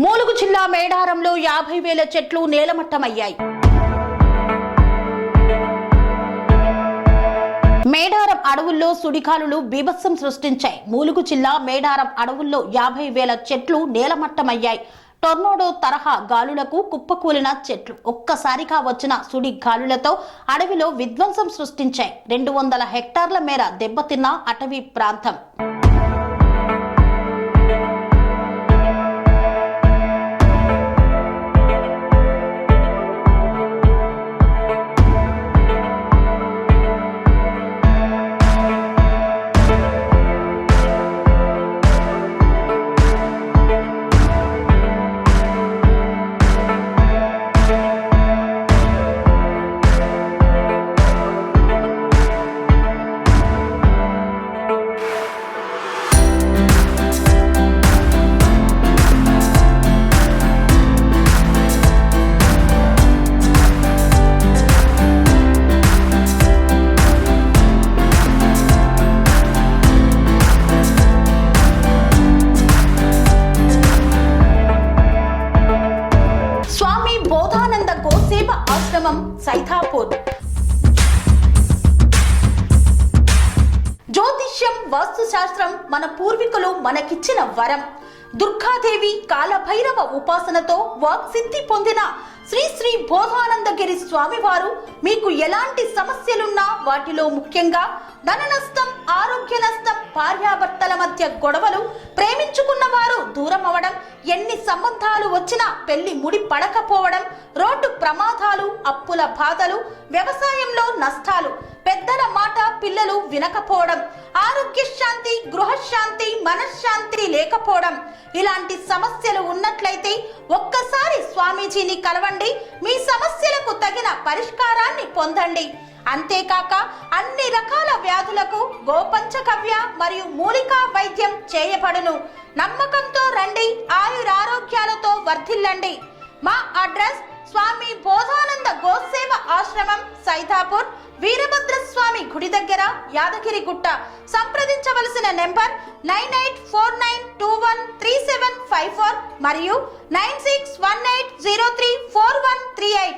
మూలుగు జిల్లా మేడారంలో 50,000 చెట్లు నేలమట్టమయ్యాయి. మేడారం అడవుల్లో సుడిగాలులు బీభత్సం సృష్టించాయి. మూలుగు జిల్లా మేడారం అడవుల్లో 50,000 చెట్లు నేలమట్టమయ్యాయి. టొర్నోడో తరహా గాలులకు కుప్పకూలిన చెట్లు ఒక్కసారిగా వచ్చిన సుడి గాలులతో అడవిలో విధ్వంసం సృష్టించాయి. 200 హెక్టార్ల మేర దెబ్బతిన్న అటవీ ప్రాంతం. ఆశ్రమం సైతాపూర్. జ్యోతిష్యం, వాస్తుశాస్త్రం మన పూర్వీకులు మనకిచ్చిన వరం. దుర్గాదేవి, కాలభైరవ ఉపాసనతో వాక్సిద్ధి పొందిన శ్రీ శ్రీ బోధానందగిరి స్వామివారు మీకు ఎలాంటి సమస్యలున్నా, వాటిలో ముఖ్యంగా ధన నష్టం, ఆరోగ్య నష్టం, భార్యాభర్తల మధ్య గొడవలు, ప్రేమించుకున్న వారు దూరం అవడం, ఎన్ని సంబంధాలు వచ్చినా పెళ్లి ముడి పడకపోవడం, రోడ్డు ప్రమాదాలు, అప్పుల బాధలు, వ్యవసాయంలో నష్టాలు, పెద్దల మాట పిల్లలు వినకపోవడం, ఆరోగ్య శాంతి, గృహశాంతి, మనశ్శాంతి లేకపోవడం, ఇలాంటి సమస్యలు ఉన్నట్లయితే ఒక్కసారి స్వామీజీని కలవండి. మీ సమస్యలకు తగిన పరిష్కారాన్ని పొందండి. అంతేకాక అన్ని రకాల వ్యాధులకు గోపంచకవ్య మరియు మూలికా వైద్యం చేయబడును. నమ్మకంతో రండి, ఆయురారోగ్యాలతో వర్ధిల్లండి. మా అడ్రస్ స్వామి బోధానంద గోసేవ ఆశ్రమం, సైతాపూర్, వీరభద్రస్వామి గుడి దగ్గర, యాదగిరిగుట్ట. సంప్రదించవలసిన నెంబర్ 9849213754 మరియు 9618034138.